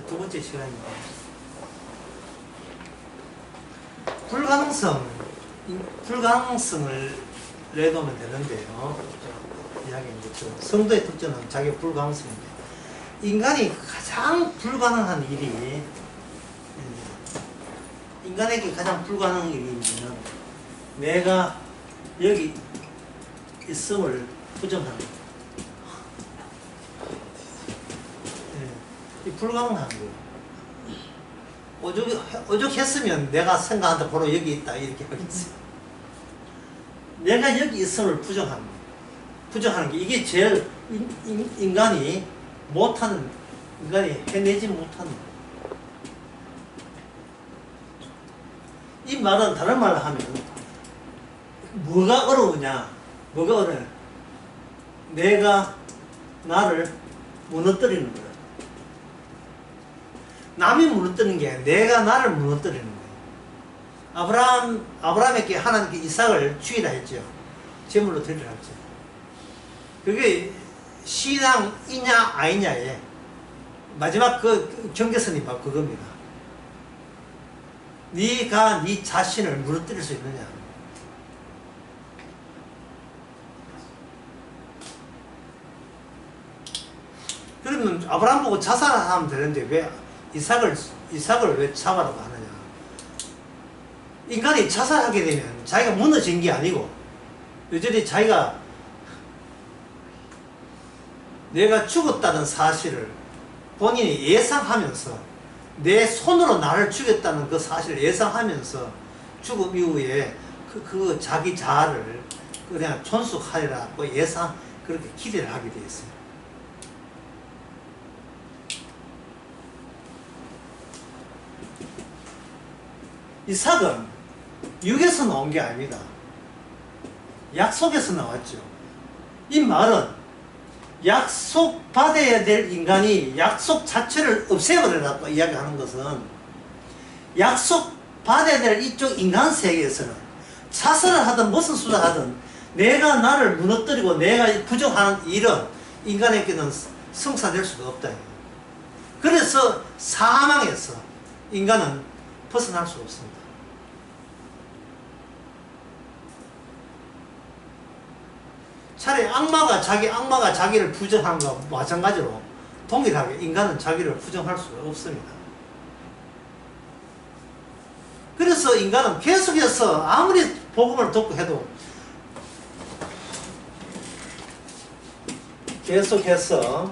두 번째 시간입니다. 불가능성을 내놓으면 되는데요. 이야기인데, 성도의 특징은 자기 불가능성입니다. 인간이 가장 불가능한 일이, 인간에게 가장 불가능한 일이면 내가 여기 있음을 부정하는 거예요. 이 불가능한 거예요. 오죽했으면 내가 생각한다 바로 여기 있다 이렇게 하겠어요. 내가 여기 있음을 부정하는 거예요. 부정하는 게 이게 제일 인간이 못하는, 인간이 해내지 못하는 거예요. 이 말은 다른 말로 하면 뭐가 어려우냐? 뭐가 어려워요? 내가 나를 무너뜨리는 거예요. 남이 무너뜨리는 게 아니라 내가 나를 무너뜨리는 거예요. 아브라함에게 하나님께 이삭을 주이라 했죠. 제물로 드리라 했죠. 그게 신앙이냐 아니냐에 마지막 그 경계선이 바로 그겁니다. 네가 네 자신을 무너뜨릴 수 있느냐. 그러면 아브라함 보고 자살하면 되는데 왜 이삭을 왜 잡아라고 하느냐. 인간이 자살하게 되면 자기가 무너진 게 아니고 여전히 자기가 내가 죽었다는 사실을 본인이 예상하면서 내 손으로 나를 죽였다는 그 사실을 예상하면서 죽음 이후에 그 자기 자아를 그냥 존속하리라고 그렇게 기대를 하게 되어 있어요. 이삭은 육에서 나온 게 아닙니다. 약속에서 나왔죠. 이 말은 약속 받아야 될 인간이 약속 자체를 없애버리라고 이야기하는 것은 약속 받아야 될 이쪽 인간 세계에서는 자살을 하든 무슨 수를 하든 내가 나를 무너뜨리고 내가 부정하는 일은 인간에게는 성사될 수가 없다. 그래서 사망에서 인간은 벗어날 수 없습니다. 차라리 악마가 자기를 부정하는 것과 마찬가지로 동일하게 인간은 자기를 부정할 수가 없습니다. 그래서 인간은 계속해서 아무리 복음을 듣고 해도 계속해서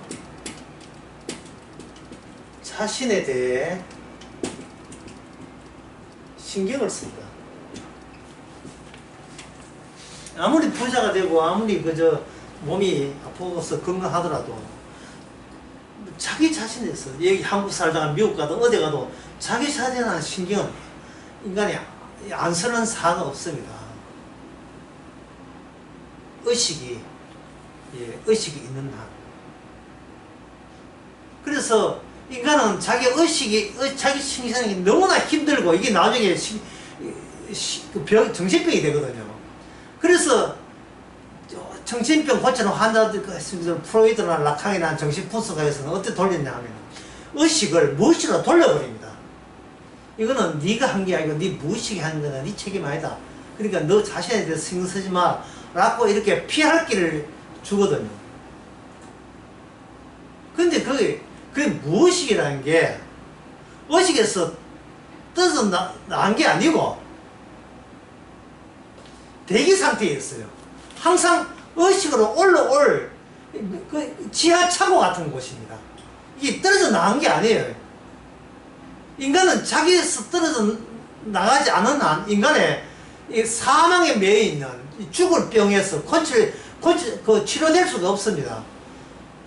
자신에 대해 신경을 씁니다. 아무리 부자가 되고 아무리 그저 몸이 아프고서 건강하더라도 자기 자신에서 여기 한국 살다가 미국 가도 어디 가도 자기 자신에 대한 신경은 인간이 안 쓰는 사가 없습니다. 의식이 있는 한. 그래서 인간은 자기 자기 신경이 너무나 힘들고 이게 나중에 정신병이 되거든요. 그래서 정신병 고치는 환자들, 프로이드나 라칸이나 정신분석가에서는 어떻게 돌렸냐 하면 의식을 무의식으로 돌려버립니다. 이거는 네가 한 게 아니고 네 무의식이 하는 거다. 네 책임 아니다. 그러니까 너 자신에 대해서 신경 쓰지 마 라고 이렇게 피할 길을 주거든요. 근데 그게 무의식이라는 게 의식에서 떠서 나온 게 아니고 대기 상태에 있어요. 항상 의식으로 올라올 그 지하차고 같은 곳입니다. 이게 떨어져 나간 게 아니에요. 인간은 자기에서 떨어져 나가지 않은 한 인간의 사망에 매여 있는 죽을 병에서 치료될 수가 없습니다.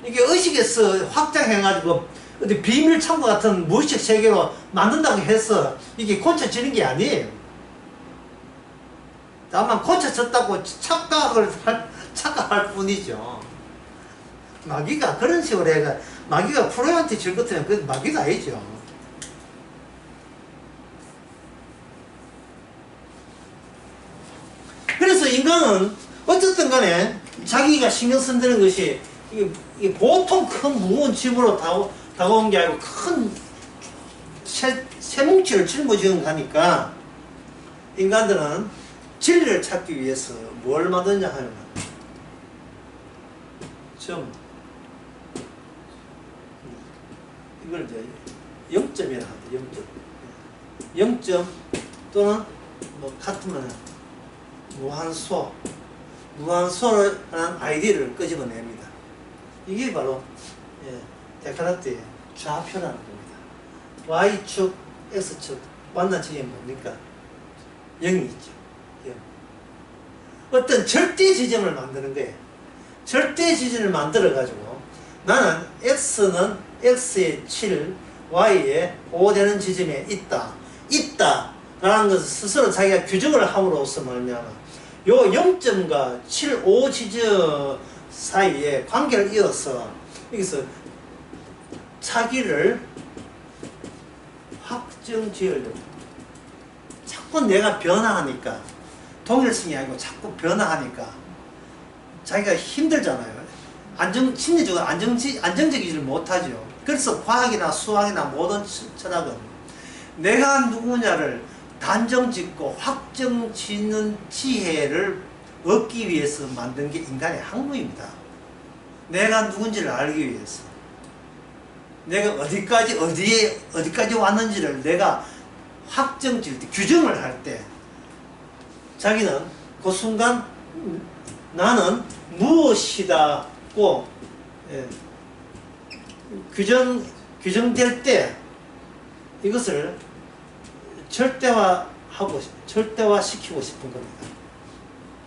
이게 의식에서 확장해가지고 어디 비밀 창고 같은 무의식 세계로 만든다고 해서 이게 고쳐지는 게 아니에요. 다만 고쳐졌다고 착각할 뿐이죠. 마귀가 그런 식으로 해가 마귀가 프로한테 질 것 같으면 그 마귀가 아니죠. 그래서 인간은 어쨌든 간에 자기가 신경 쓴다는 것이 이게 보통 큰 무거운 짐으로 다가온 게 아니고 큰 세 뭉치를 짊어지고 가니까 인간들은 진리를 찾기 위해서 뭘 만드냐 하면 점, 이걸 이제 0점이라 하죠. 0점 또는 뭐 같으면 무한소라는 아이디어를 끄집어냅니다. 이게 바로 데카르트의 좌표라는 겁니다. Y축, X축 만난 지점이 뭡니까? 0이 있죠. 0. 어떤 절대 지점을 만드는 거예요. 절대 지점을 만들어 가지고 나는 X는 X의 7, Y에 5 되는 지점에 있다 라는 것을 스스로 자기가 규정을 함으로써 뭐냐면 요 0점과 7, 5 지점 사이에 관계를 이어서 여기서 자기를 확정 지으려고 자꾸 내가 변화하니까 동일성이 아니고 자꾸 변화하니까 자기가 힘들잖아요. 심리적으로 안정적이지를 못하죠. 그래서 과학이나 수학이나 모든 철학은 내가 누구냐를 단정 짓고 확정 짓는 지혜를 얻기 위해서 만든 게 인간의 학문입니다. 내가 누군지를 알기 위해서. 내가 어디까지 왔는지를 내가 확정 지을 때, 규정을 할 때, 자기는 그 순간 나는 무엇이다고 규정될 때 이것을 절대화시키고 싶은 겁니다.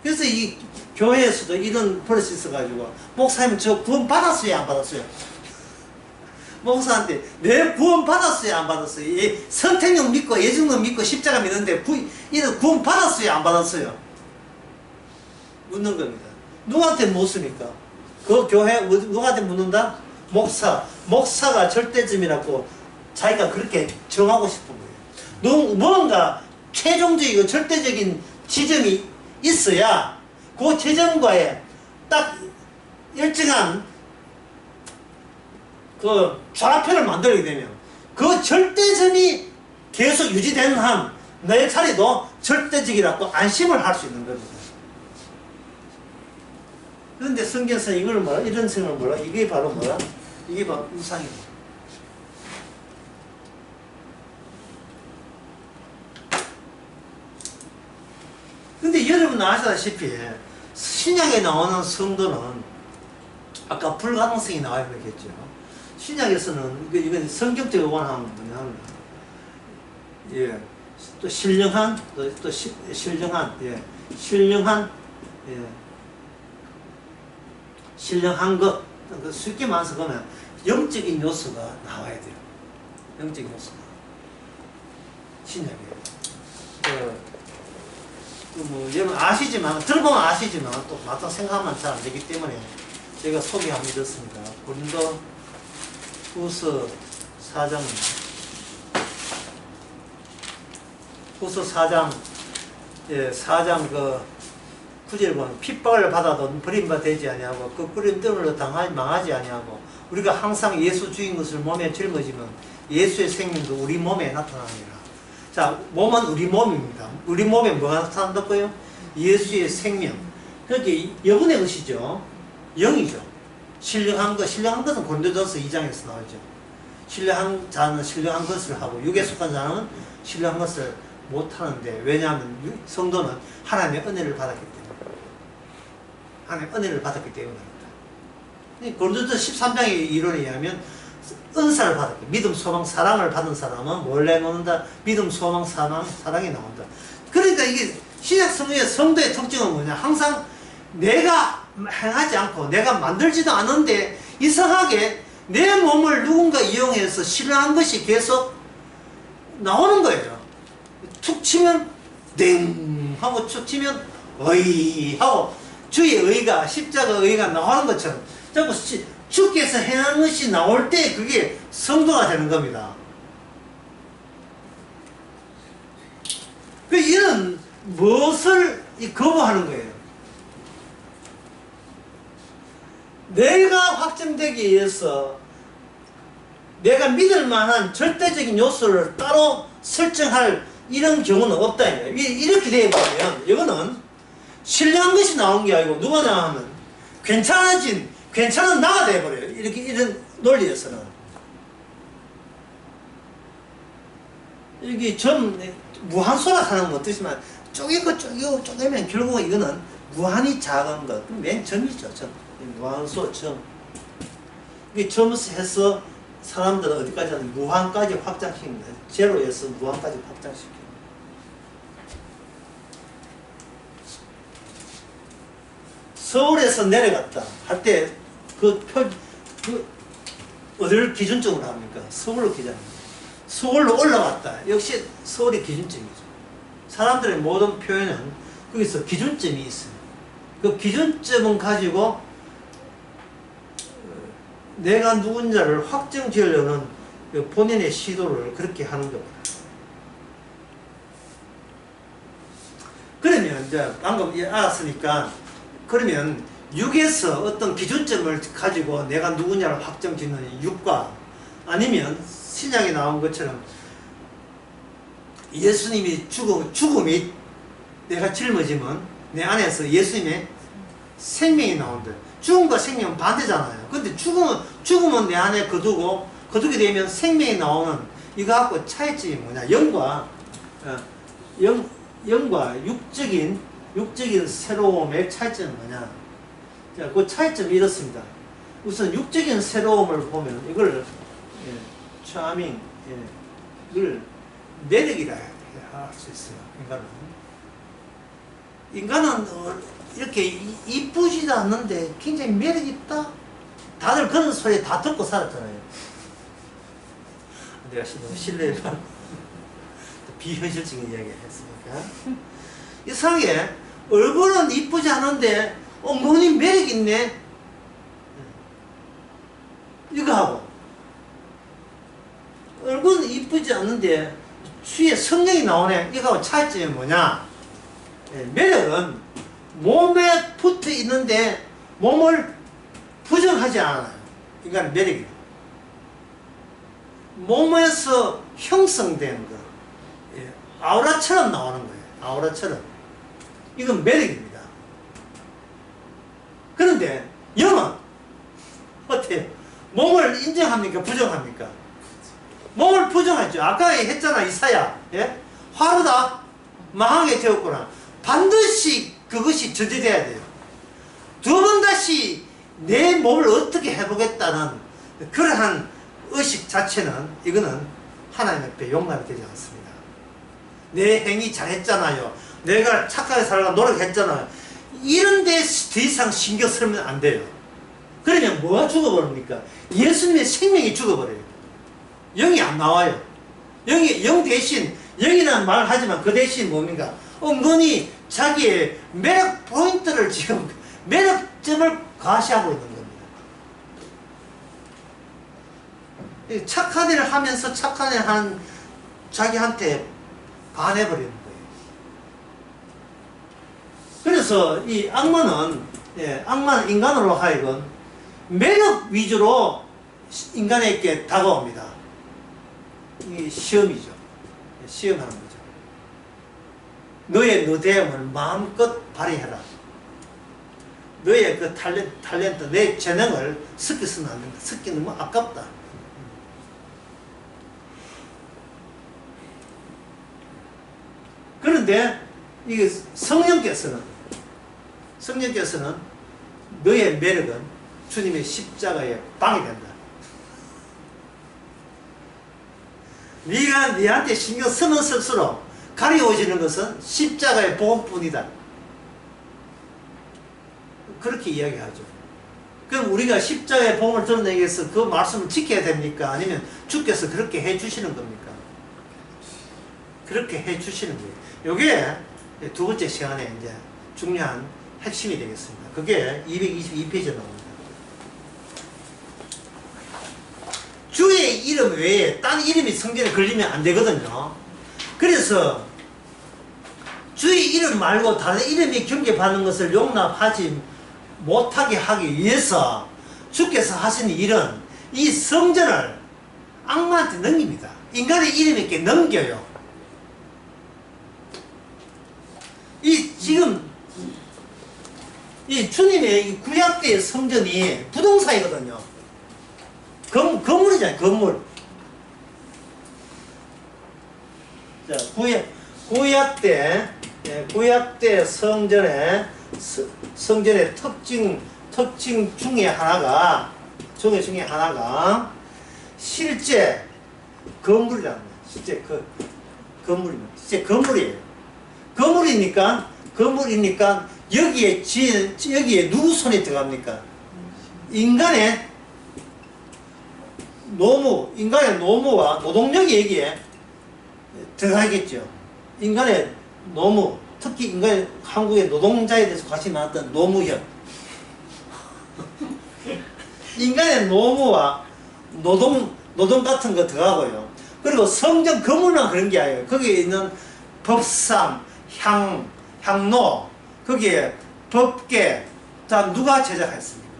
그래서 이 교회에서도 이런 버릇이 있어가지고 목사님 저 구원 받았어요 안 받았어요? 목사한테 내 구원 받았어요 안 받았어요? 선택력 믿고 예정론 믿고 십자가 믿는데 이런 구원 받았어요 안 받았어요? 묻는 겁니다. 누구한테 묻습니까? 그 교회 누구한테 묻는다? 목사가 절대점이라고 자기가 그렇게 정하고 싶은 거예요. 뭔가 최종적이고 절대적인 지점이 있어야 그 지점과의 딱 일정한 그 좌표를 만들게 되면 그 절대점이 계속 유지되는 한 내 자리도 절대적이라고 안심을 할 수 있는 겁니다. 그런데 성경에서 이걸 뭐라? 이런 성을 뭐라? 이게 바로 뭐라? 이게 바로 우상입니다. 근데 여러분 아시다시피 신약에 나오는 성도는 아까 불가능성이 나와야 되겠죠. 신약에서는 이건 성경적으로 원하는 뭐냐면 또 신령한 신령한 것 쉽게 말해서 보면 영적인 요소가 나와야 돼요. 영적인 요소가 신약에 여러분 아시지만 들어보면 아시지만 또 막상 생각하면 잘 안 되기 때문에 제가 소개하면 이렇습니다. 고린도 후서 4장입니다. 후서 4장 4장 그 9절 보면 핍박을 받아도 버림받지 아니하고 그 버림됨으로 망하지 아니하고 우리가 항상 예수 주인 것을 몸에 짊어지면 예수의 생명도 우리 몸에 나타납니다. 자, 몸은 우리 몸입니다. 우리 몸에 뭐가 나타난다고요? 예수의 생명. 그렇게 여분의 것이죠. 영이죠. 신령한 것은 고린도전서 2장에서 나오죠. 신령한 자는 신령한 것을 하고 육에 속한 자는 신령한 것을 못하는데 왜냐하면 성도는 하나님의 은혜를 받았기 때문에 하나님의 은혜를 받았기 때문입니다. 고린도전서 13장의 이론에 의하면 은사를 받았고 믿음, 소망, 사랑을 받은 사람은 원래 나온다. 믿음, 소망, 사랑이 나온다. 그러니까 이게 신약 성경의 성도의 특징은 뭐냐? 항상 내가 행하지 않고 내가 만들지도 않은데 이상하게 내 몸을 누군가 이용해서 신뢰한 것이 계속 나오는 거예요. 툭 치면 땡 하고 툭 치면 어이 하고 주의 의가 십자가 의가 나오는 것처럼 자꾸 주께서 행한 것이 나올 때 그게 성도가 되는 겁니다. 이런 무엇을 거부하는 거예요? 내가 확정되기 위해서 내가 믿을 만한 절대적인 요소를 따로 설정할 이런 경우는 없다. 이렇게 되어버리면 이거는 신뢰한 것이 나온 게 아니고 누가 나오면 괜찮은 나가 되어버려요. 이런 논리에서는. 여기 무한소라 하는 건 뜻이지만 쪼개면 결국은 이거는 무한히 작은 것. 맨 점이죠, 점. 무한소, 점. 이게 점에서 해서 사람들은 어디까지 하는 무한까지 확장시킵니다. 제로에서 무한까지 확장시킵니다. 서울에서 내려갔다 할 때 어디를 기준점으로 합니까? 서울로 기준합니다. 서울로 올라갔다. 역시 서울이 기준점이죠. 사람들의 모든 표현은 거기서 기준점이 있어요. 그 기준점은 가지고 내가 누군가를 확정 지으려는 본인의 시도를 그렇게 하는 겁니다. 그러면 이제 방금 알았으니까 그러면 6에서 어떤 기준점을 가지고 내가 누구냐를 확정 짓는 6과 아니면 신약에 나온 것처럼 예수님이 죽음이 내가 짊어지면 내 안에서 예수님의 생명이 나온다. 죽음과 생명은 반대잖아요. 근데 죽음은 내 안에 거두게 되면 생명이 나오는 이거 갖고 차이점이 뭐냐? 영과 육적인 새로움의 차이점은 뭐냐? 자, 그 차이점이 이렇습니다. 우선 육적인 새로움을 보면 이걸 차밍 이걸 매력이라 할 수 있어요. 인간은 이렇게 이쁘지도 않는데 굉장히 매력이 있다. 다들 그런 소리 다 듣고 살았잖아요. 내가 실례로 비현실적인 이야기 했으니까. 이상하게 얼굴은 이쁘지 않은데 은근히 매력 있네. 이거 하고 얼굴은 이쁘지 않는데 뒤에 성령이 나오네. 이거하고 차이점이 뭐냐? 매력은 몸에 붙어 있는데 몸을 부정하지 않아요. 인간은 매력이에요. 몸에서 형성된 거, 아우라처럼 나오는 거예요. 아우라처럼. 이건 매력입니다. 그런데 영은 어때요? 몸을 인정합니까? 부정합니까? 몸을 부정하죠. 아까 했잖아, 이사야. 예? 화르다. 망하게 되었구나. 반드시 그것이 저지돼야 돼요. 두 번 다시 내 몸을 어떻게 해보겠다는 그러한 의식 자체는 이거는 하나님 앞에 용납이 되지 않습니다. 내 행위 잘했잖아요. 내가 착하게 살려고 노력했잖아요. 이런 데 더 이상 신경 쓰면 안 돼요. 그러면 뭐가 죽어버립니까? 예수님의 생명이 죽어버려요. 영이 안 나와요. 영 대신, 영이라는 말을 하지만 그 대신 뭡니까? 은근히 자기의 매력 포인트를 지금, 매력점을 과시하고 있는 겁니다. 착한 일을 하면서 착한 일을 한 자기한테 반해버리는 거예요. 그래서 이 악마는 인간으로 하여금 매력 위주로 인간에게 다가옵니다. 이 시험이죠. 시험하는 거죠. 너의 너대함을 마음껏 발휘해라. 너의 그 탤런트, 내 재능을 섞여서는 안 된다. 섞이면 너무 아깝다. 그런데 이게 성령께서는 너의 매력은 주님의 십자가에 방해된다. 네가 네한테 신경 쓰면 쓸수록 가려워지는 것은 십자가의 복음뿐이다. 그렇게 이야기하죠. 그럼 우리가 십자가의 복음을 드러내기 위해서 그 말씀을 지켜야 됩니까? 아니면 주께서 그렇게 해주시는 겁니까? 그렇게 해주시는 거예요. 이게 두 번째 시간에 이제 중요한 핵심이 되겠습니다. 그게 222페이지에 나옵니다. 주의 이름 외에 딴 이름이 성경에 걸리면 안 되거든요. 그래서 주의 이름 말고 다른 이름이 경계받는 것을 용납하지 못하게 하기 위해서 주께서 하신 일은 이 성전을 악마한테 넘깁니다. 인간의 이름에 이렇게 넘겨요. 지금 이 주님의 이 구약대의 성전이 부동산이거든요. 건물이잖아요, 건물. 자, 구약대 성전의 특징 중에 하나가, 실제 건물이라는 거예요. 실제 건물입니다. 실제 건물이니까 여기에 누구 손이 들어갑니까? 인간의 노무와 노동력이 여기에 들어가겠죠. 인간의 노무, 특히 한국의 노동자에 대해서 관심이 많았던 노무현. 인간의 노무와 노동 같은 거 들어가고요. 그리고 성전 건물만 그런 게 아니에요. 거기에 있는 법상, 향로, 거기에 법계, 다 누가 제작했습니까?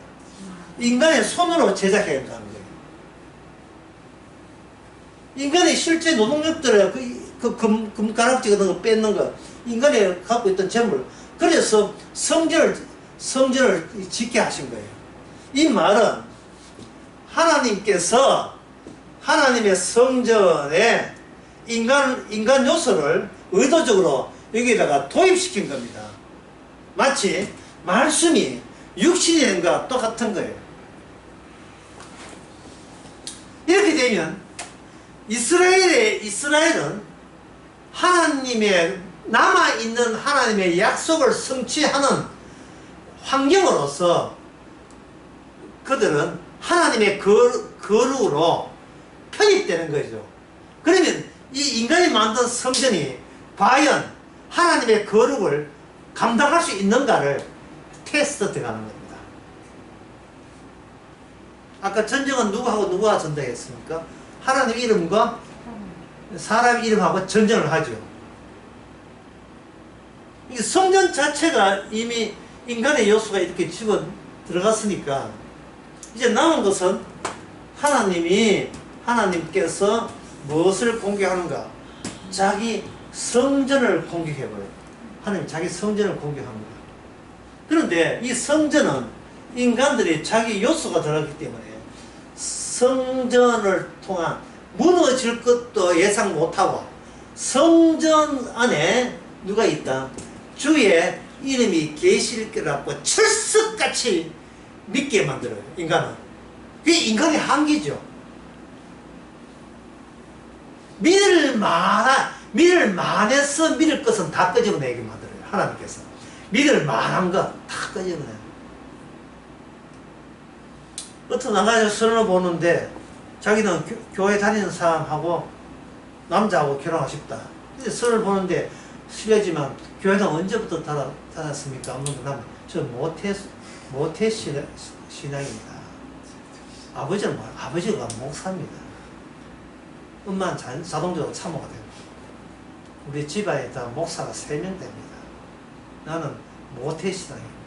인간의 손으로 제작해야 한다는 거예요. 인간의 실제 노동력들을 금가락지 같은 거 뺏는 거, 인간이 갖고 있던 재물, 그래서 성전을 짓게 하신 거예요. 이 말은 하나님께서 하나님의 성전에 인간 요소를 의도적으로 여기다가 도입시킨 겁니다. 마치 말씀이 육신이 된 것과 똑같은 거예요. 이렇게 되면 이스라엘은 남아있는 하나님의 약속을 성취하는 환경으로서 그들은 하나님의 거룩으로 편입되는 거죠. 그러면 이 인간이 만든 성전이 과연 하나님의 거룩을 감당할 수 있는가를 테스트 들어가는 겁니다. 아까 전쟁은 누구가 전쟁했습니까? 하나님 이름과 사람 이름하고 전쟁을 하죠. 이 성전 자체가 이미 인간의 요소가 이렇게 집어 들어갔으니까 이제 남은 것은 하나님께서 무엇을 공격하는가? 자기 성전을 공격해버려요. 하나님 자기 성전을 공격합니다. 그런데 이 성전은 인간들이 자기 요소가 들어갔기 때문에 성전을 통한 무너질 것도 예상 못하고 성전 안에 누가 있다? 주의 이름이 계실 거라고 철석같이 믿게 만들어요. 인간은. 그게 인간의 한계죠. 믿을 만해서 믿을 것은 다 끄집어내게 만들어요. 하나님께서. 믿을 만한 것 다 끄집어내요. 어떤 남자가 선을 보는데 자기는 교회 다니는 사람하고 남자하고 결혼하고 싶다. 근데 선을 보는데 실례지만 교회는 언제부터 다녔습니까? 저 모태 신앙입니다. 아버지가 목사입니다. 엄마는 자동적으로 참모가 됩니다. 우리 집안에 다 목사가 3명 됩니다. 나는 모태 신앙입니다.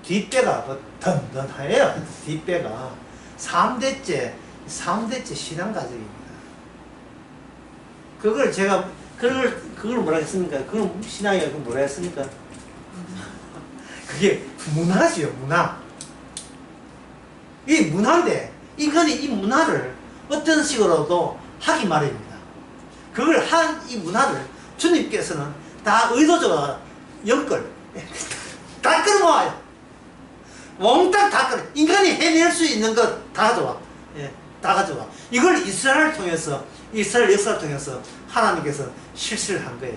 뒷배가 든든해요. 뒷배가 3대째 신앙 가족입니다. 그걸 뭐라 했습니까? 그걸 신앙이라고 뭐라 했습니까? 그게 문화지요, 문화. 이 문화인데, 인간이 이 문화를 어떤 식으로도 하기 마련입니다. 이 문화를 주님께서는 다 의도적으로 다 끌어모아요. 몽땅 다 끌어. 인간이 해낼 수 있는 것 다 가져와. 다 가져와. 이걸 이스라엘 역사를 통해서 하나님께서 실시를 한 거예요.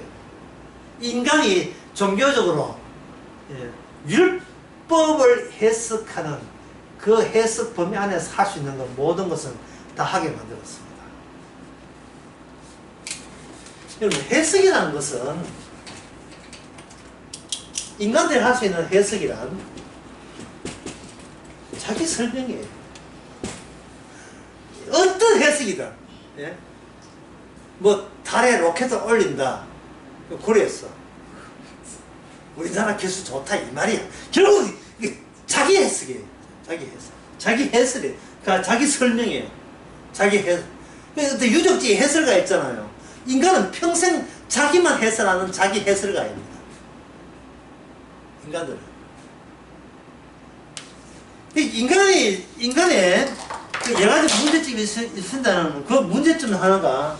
인간이 종교적으로 율법을 해석하는 그 해석 범위 안에서 할 수 있는 것, 모든 것은 다 하게 만들었습니다. 여러분, 해석이라는 것은 인간들이 할 수 있는 해석이란 자기 설명이에요. 어떤 해석이든, 달에 로켓을 올린다. 그랬어. 우리나라 기술 좋다 이 말이야. 결국 자기 해석이에요. 자기 해석이에요. 그러니까 자기 설명이에요. 자기 해설. 그래서 유적지 해설가 있잖아요. 인간은 평생 자기만 해설하는 자기 해설가입니다. 인간들은. 인간의 그 여러 가지 문제점이 있습니다는 그 문제점 하나가,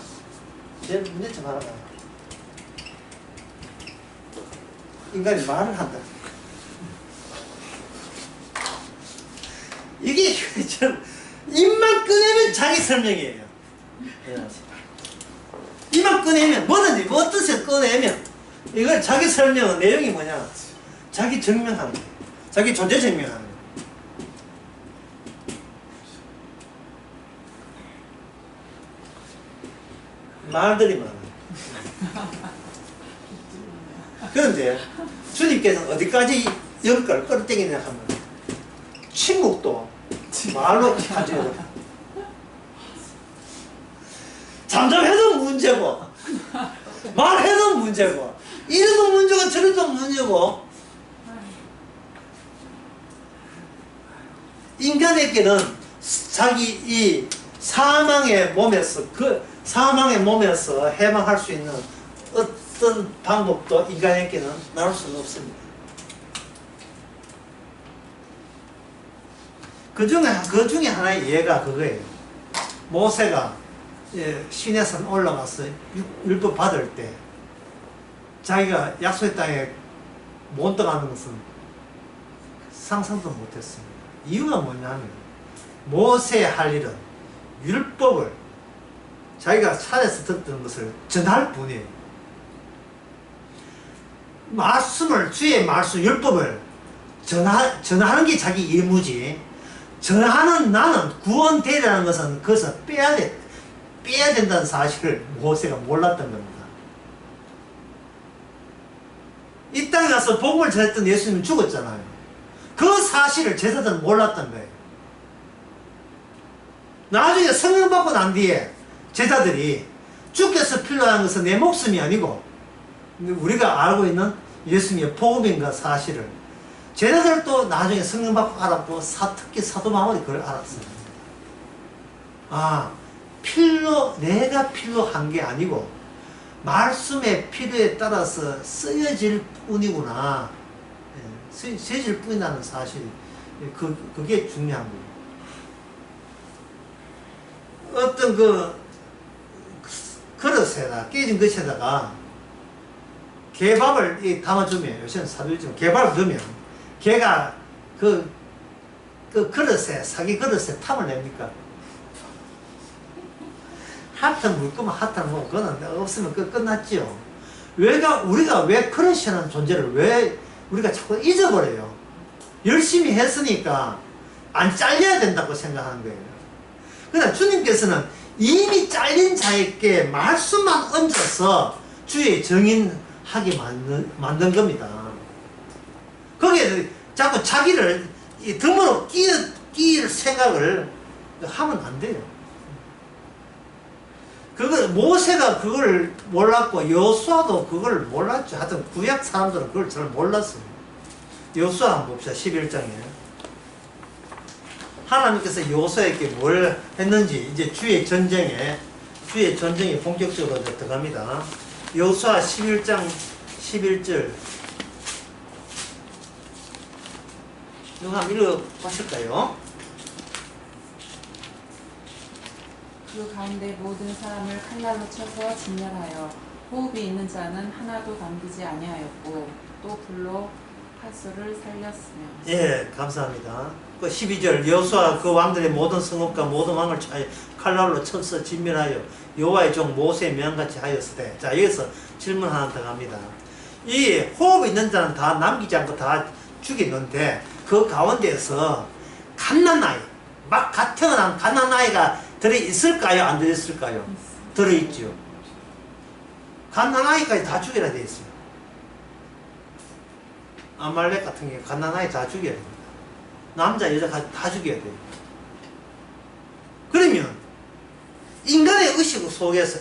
제 문제점 하나가, 인간이 말을 한다. 이게 입만 꺼내면 자기 설명이에요. 입만 꺼내면 뭐든지 뭐 뜻을 꺼내면 이걸 자기 설명은 내용이 뭐냐? 자기 증명하는 거예요. 자기 존재 증명하는 거예요. 말들이 많아요. 그런데 주님께서는 어디까지 영걸 끌어당기냐 하면 침묵도 말로 가져야 돼. 잠잠해도 문제고 말해도 문제고 이래도 문제고 저래도 문제고 인간에게는 자기 이 사망의 몸에서 해방할 수 있는 어떤 방법도 인간에게는 나올 수는 없습니다. 그 중에 하나의 예가 그거예요. 모세가 시내산 올라가서 율법 받을 때 자기가 약속의 땅에 못 들어가는 것은 상상도 못했습니다. 이유가 뭐냐면 모세의 할 일은 율법을 자기가 산에서 듣던 것을 전할 뿐이에요. 주의 말씀, 율법을 전하는 게 자기 임무지. 전하는 나는 구원되리라는 것은 그것을 빼야 된다는 사실을 모세가 몰랐던 겁니다. 이 땅에 가서 복음을 전했던 예수님은 죽었잖아요. 그 사실을 제자들은 몰랐던 거예요. 나중에 성령 받고 난 뒤에 제자들이 주께서 필요한 것은 내 목숨이 아니고 우리가 알고 있는 예수님의 복음인가 사실을 제자들도 나중에 성령 받고 알았고 특히 사도 바울이 그걸 알았습니다. 아, 내가 필요한 게 아니고 말씀의 필요에 따라서 쓰여질 뿐이구나. 쓰여질 뿐이라는 사실, 그게 중요한 거예요. 어떤 그릇에다 깨진 것에다가 개밥을 담아주면, 요새는 사료지만 개밥을 넣으면 개가 그 그릇에, 사기 그릇에 탐을 냅니까? 하여튼 물 끄면 하여튼 뭐 그거는 없으면 끝났지요. 우리가 왜 그릇이라는 존재를 왜 우리가 자꾸 잊어버려요? 열심히 했으니까 안 잘려야 된다고 생각하는 거예요. 그러나 주님께서는 이미 잘린 자에게 말씀만 얹어서 주의 정인하게 만든 겁니다. 거기에 자꾸 자기를 덤으로 끼일 생각을 하면 안 돼요. 모세가 그걸 몰랐고 여호수아도 그걸 몰랐죠. 하여튼 구약 사람들은 그걸 잘 몰랐어요. 여호수아 한번 봅시다. 11장에 하나님께서 여호수아에게 뭘 했는지 이제 주의 전쟁이 본격적으로 들어갑니다. 여호수아 11장 11절 이거 한번 읽어보실까요? 그 가운데 모든 사람을 칼날로 쳐서 진멸하여 호흡이 있는 자는 하나도 남기지 아니하였고 또 불로 팥소를 살렸으며. 예, 감사합니다. 그 12절 여호수아 그 왕들의 모든 성읍과 모든 왕을 칼날로 쳐서 진멸하여 여호와의 종 모세의 명같이 하였으되. 자, 여기서 질문 하나 더 갑니다. 이 호흡 있는 자는 다 남기지 않고 다 죽였는데 그 가운데에서 갓난아이, 막 갓 태어난 갓난아이가 들어있을까요? 안 들어있을까요? 들어있죠. 갓난아이까지 다 죽여야 돼 있어요. 아말렉 같은 경우 갓난아이 다 죽여야 됩니다. 남자 여자까지 다 죽여야 돼요. 그러면 인간의 의식 속에서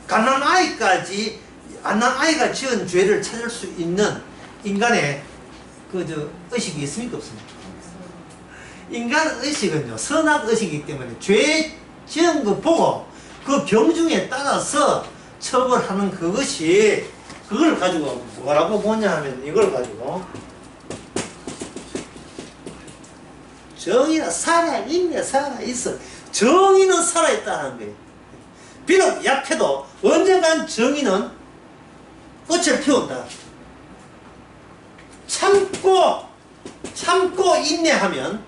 갓난아이가 지은 죄를 찾을 수 있는 인간의 의식이 있습니까? 없습니까? 인간 의식은요, 선악 의식이기 때문에 죄 지은 거 보고 그 경중에 따라서 처벌하는 그것이, 그걸 가지고 뭐라고 보냐 하면 이걸 가지고 정의는 살아있네, 살아있어. 정의는 살아있다는 거예요. 비록 약해도 언젠간 정의는 꽃을 피운다. 참고 인내하면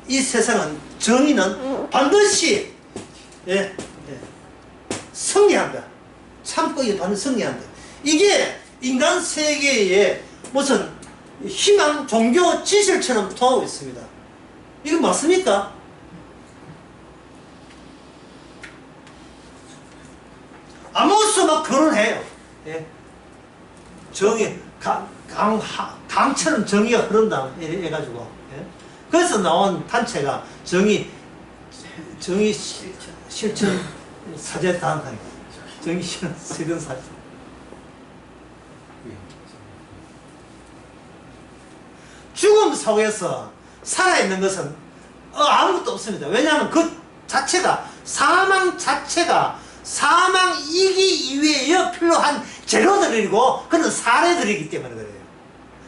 이 세상은, 정의는 반드시 승리한다. 참고 반드시 승리한다. 이게 인간 세계의 무슨 희망, 종교, 지실처럼 통하고 있습니다. 이거 맞습니까? 아무것도 막 결혼해요. 예. 정의, 강처럼 정의가 흐른다. 해가지고. 예. 그래서 나온 단체가 정의 실천 사제 단체. 정의 실천 사제. 죽음 속에서 살아있는 것은 아무것도 없습니다. 왜냐하면 그 자체가, 사망 자체가 사망이기 위해 필요한 재료들이고, 그런 사례들이기 때문에 그래요.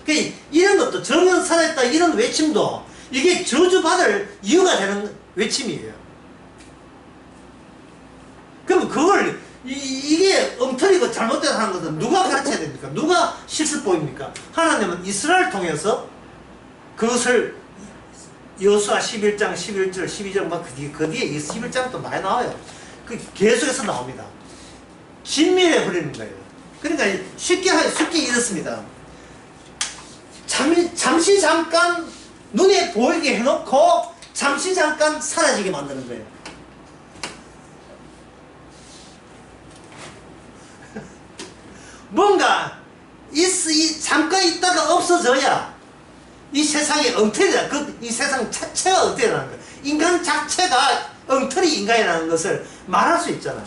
그러니까 이런 것도, 정의는 살아있다 이런 외침도 이게 저주받을 이유가 되는 외침이에요. 그럼 그걸 이게 엉터리고 잘못되다 하는 것은 누가 가르쳐야 됩니까? 누가 실습 보입니까? 하나님은 이스라엘 통해서 그것을, 여호수아 11장, 11절, 12절, 막 그 뒤에 이 11장도 많이 나와요. 그 계속해서 나옵니다. 진멸해 버리는 거예요. 그러니까 쉽게 이렇습니다. 잠시 잠깐 눈에 보이게 해놓고 잠시 잠깐 사라지게 만드는 거예요. 뭔가 잠깐 있다가 없어져야 이 세상이 엉터리다. 이 세상 자체가 엉터리라는 거예요. 인간 자체가 엉터리 인간이라는 것을 말할 수 있잖아요.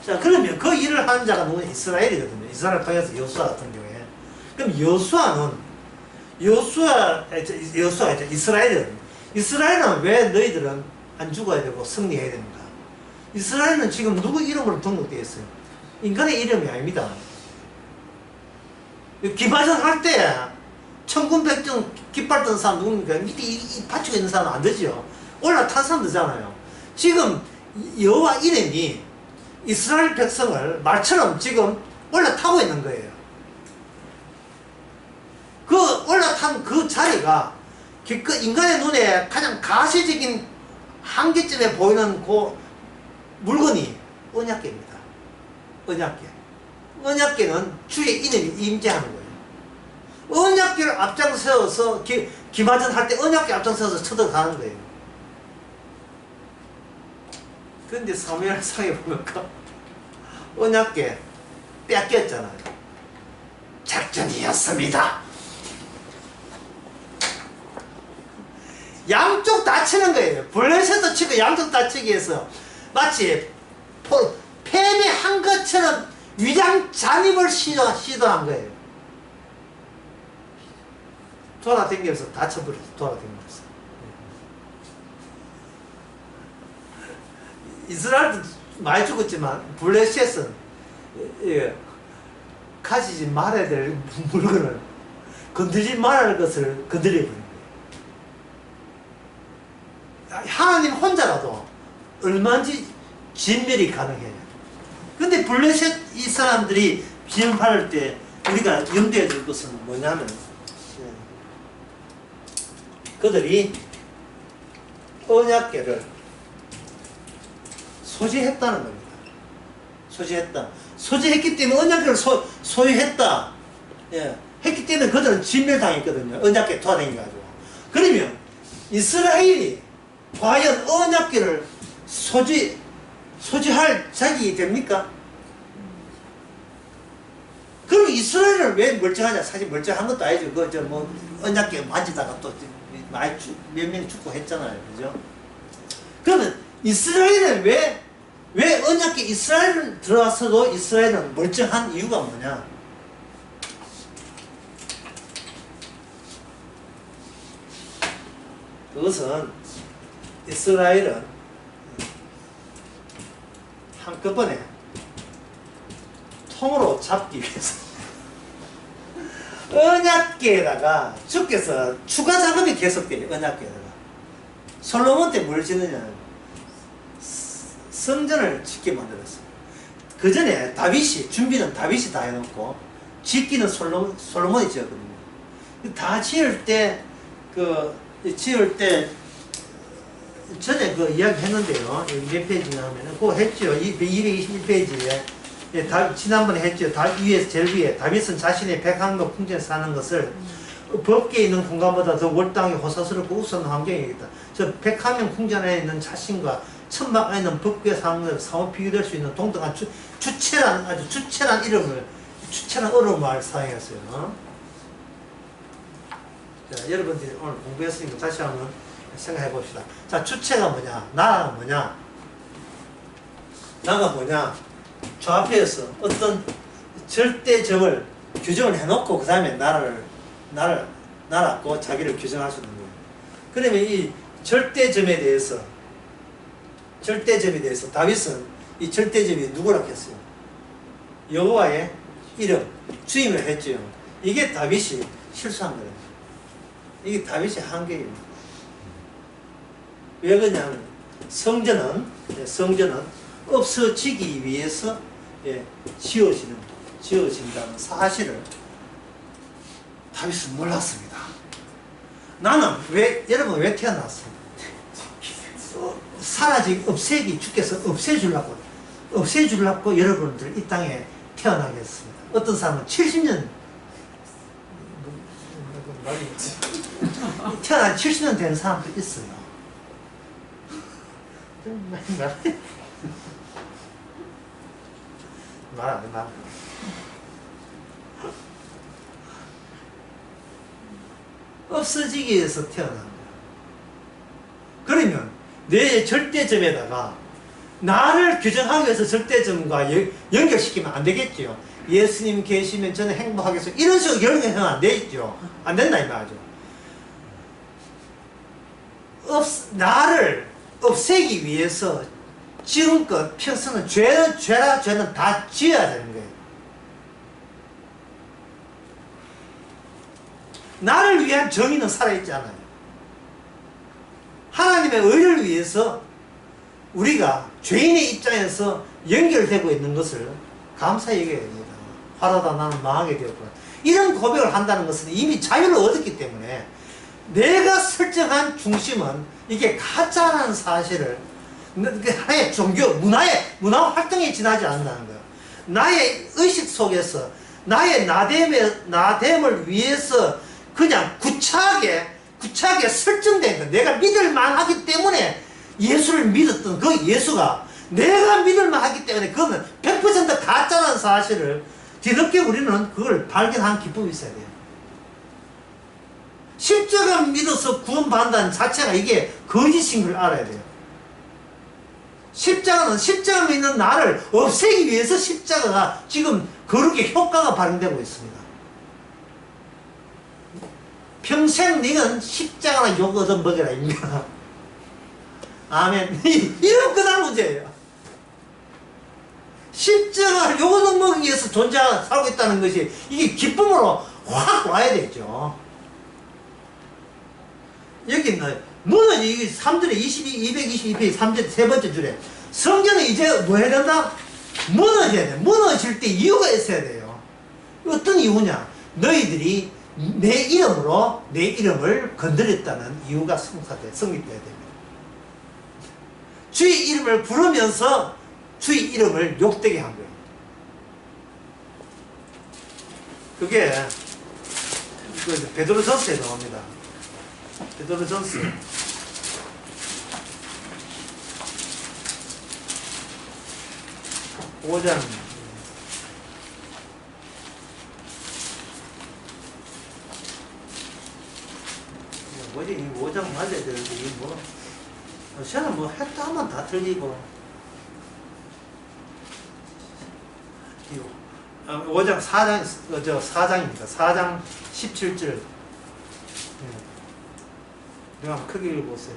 자, 그러면 그 일을 하는 자가 누구냐? 이스라엘이거든요. 이스라엘 통해서 여호수아 같은 경우에. 그럼 여호수아가 이스라엘이거든요. 이스라엘은 왜 너희들은 안 죽어야 되고 승리해야 되는가? 이스라엘은 지금 누구 이름으로 등록되어 있어요? 인간의 이름이 아닙니다. 기마전 할 때 천군백전 깃발 든 사람 누굽니까? 밑에 이 받치고 있는 사람은 안 되죠. 올라탄 사람 되잖아요. 지금 여호와 이름이 이스라엘 백성을 말처럼 지금 올라타고 있는 거예요. 그 올라탄 그 자리가 인간의 눈에 가장 가시적인 한계점에 보이는 그 물건이 언약궤입니다. 언약궤는 주의 이름이 임재하는 거예요. 언약궤를 앞장세워서 기마전 할 때 언약궤 앞장세워서 쳐들어가는 거예요. 그런데 사무엘상에 보니까 언약궤 뺏겼잖아요. 작전이었습니다. 양쪽 다 치는 거예요. 블레셋도 치고 양쪽 다 치기 위해서 마치 패배한 것처럼 위장 잔입을 시도한 거예요. 돌아다니면서 다쳐버렸어. 돌아다니면서. 이스라엘도 많이 죽었지만 블레셋은 가지지 말아야 될 물건을, 건드리지 말아야 할 것을 건드려버린 거예요. 하나님 혼자라도 얼마든지 진멸이 가능해요. 근데 블레셋 이 사람들이 비전파할 때 우리가 염두에 둘 것은 뭐냐면, 그들이 언약궤를 소지했다는 겁니다. 소지했기 때문에 언약궤를 소유했다. 예. 했기 때문에 그들은 진멸당했거든요. 언약궤 돌아다니가지고. 그러면 이스라엘이 과연 언약궤를 소지할 자격이 됩니까? 그럼 이스라엘은 왜 멀쩡하냐? 사실 멀쩡한 것도 아니죠. 언약궤 만지다가 또 몇 명이 죽고 했잖아요. 그죠? 그러면 이스라엘은 왜 언약궤 이스라엘 들어와서도 이스라엘은 멀쩡한 이유가 뭐냐? 그것은 이스라엘은 한꺼번에 통으로 잡기 위해서 언약궤에다가 주께서 추가 작업이 계속돼요. 언약궤에다가 솔로몬 때 뭘 짓느냐는 성전을 짓게 만들었어요. 그 전에 다윗이 준비는 다윗이 다 해놓고 짓기는 솔로몬이 지었거든요. 다 지을 때 전에 그 이야기 했는데요. 여기 몇 페이지나 하면은 그거 했죠. 221페이지에 지난번에 했죠. 위에서 제일 위에 다윗은 자신의 백향로 풍전에 사는 것을 법계에 있는 공간보다 더 월당히 호사스럽고 우수한 환경이겠다. 저 백향령 풍전에 있는 자신과 천막 안에 있는 법궤에 사는 것을 상호 비교될 수 있는 동등한 아주 주체란 주체란 어려움을 사용했어요. 자, 여러분들이 오늘 공부했으니까 다시 한번 생각해 봅시다. 자, 주체가 뭐냐? 나라가 뭐냐? 나가 뭐냐? 저 앞에서 어떤 절대점을 규정을 해놓고 그 다음에 나라고 자기를 규정할 수 있는 거예요. 그러면 이 절대점에 대해서 다윗은 이 절대점이 누구라고 했어요? 여호와의 이름, 주임을 했죠. 이게 다윗이 실수한 거예요. 이게 다윗의 한계입니다. 왜 그러냐면 성전은 없어지기 위해서 지어진다는 사실을 다윗은 몰랐습니다. 나는 여러분 왜 태어났어? 없애기 주께서 없애주려고 여러분들 이 땅에 태어나게 했습니다. 어떤 사람은 70년 태어난 70년 된 사람도 있어요. 말 안 해. 없어지기 위해서 태어난 거야. 그러면 내 절대점에다가 나를 규정하기 위해서 절대점과 연결시키면 안 되겠죠. 예수님 계시면 저는 행복하겠어요. 이런 식으로 연결하면 안 되겠죠. 안 된다 이 말이죠. 나를 없애기 위해서 지금껏 평소는 죄는 다 지어야 되는 거예요. 나를 위한 정의는 살아있잖아요. 하나님의 의를 위해서 우리가 죄인의 입장에서 연결되고 있는 것을 감사히 여겨야 됩니다. 화라다 나는 망하게 되었구나. 이런 고백을 한다는 것은 이미 자유를 얻었기 때문에 내가 설정한 중심은 이게 가짜라는 사실을 하나의 종교, 문화 활동에 지나지 않는다는 거예요. 나의 의식 속에서 나의 나됨을 위해서 그냥 구차하게 설정된 거. 내가 믿을만 하기 때문에 예수를 믿었던 그 예수가 내가 믿을만 하기 때문에 그거는 100% 가짜라는 사실을 뒤늦게 우리는 그걸 발견한 기쁨이 있어야 돼요. 십자가 믿어서 구원받는다는 자체가 이게 거짓인 걸 알아야 돼요. 십자가 믿는 나를 없애기 위해서 십자가가 지금 거룩의 효과가 발휘되고 있습니다. 평생 너는 십자가나 욕 얻어먹여라 입니다. 아멘. 이런 끝난 문제예요. 십자가를 욕 얻어먹기 위해서 살고 있다는 것이 이게 기쁨으로 확 와야 되죠. 여기 문은 이게 3절에 222페이지 3절 세 번째 줄에 성전은 이제 뭐 해야 된다? 무너져야 돼. 무너질 때 이유가 있어야 돼요. 어떤 이유냐? 너희들이 내 이름을 건드렸다는 이유가 성립돼야 됩니다. 주의 이름을 부르면서 주의 이름을 욕되게 한 거예요. 그게 베드로전서에 나옵니다. 베드로전서 5장 뭐지? 이 5장 맞아야 되는데 이게 뭐 저는 뭐 했다 하면 다 틀리고 5장 4장입니다. 4장 17절 한번 크게 읽어보세요.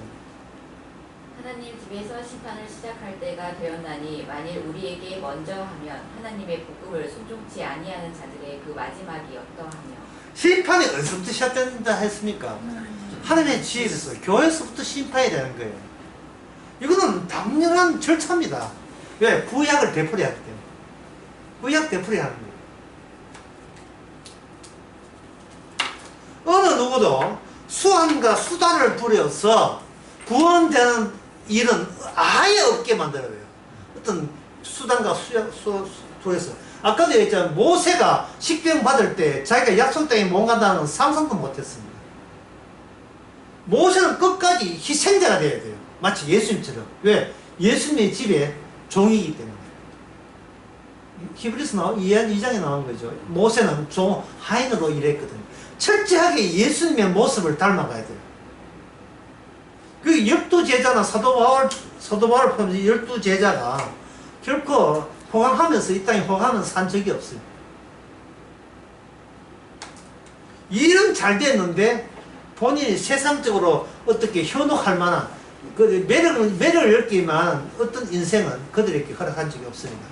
하나님 집에서 심판을 시작할 때가 되었나니 만일 우리에게 먼저 하면 하나님의 복음을 순종치 아니하는 자들의 그 마지막이 어떠하며. 심판이 어디서부터 시작된다 했습니까? 하나님의 지혜에서 교회에서부터 심판이 되는 거예요. 이거는 당연한 절차입니다. 왜? 구약을 되풀이 하기 때문에. 구약 되풀이 하는 거예요. 어느 누구도 수완과 수단을 부려서 구원되는 일은 아예 없게 만들어요. 어떤 수단과 수에서. 아까도 얘기했잖아요. 모세가 식병 받을 때 자기가 약속 땅에 못 간다는 상상도 못했습니다. 모세는 끝까지 희생자가 돼야 돼요. 마치 예수님처럼. 왜? 예수님의 집에 종이기 때문에. 히브리서 2장에 나온 거죠. 모세는 종 하인으로 일했거든요. 철저하게 예수님의 모습을 닮아가야 돼요. 그 12제자나 사도 바울 포함해서 12제자가 결코 호강하면서 이 땅에 호강하면서 산 적이 없어요. 일은 잘 됐는데 본인이 세상적으로 어떻게 현혹할 만한 그 매력을 느끼만 어떤 인생은 그들에게 허락한 적이 없습니다.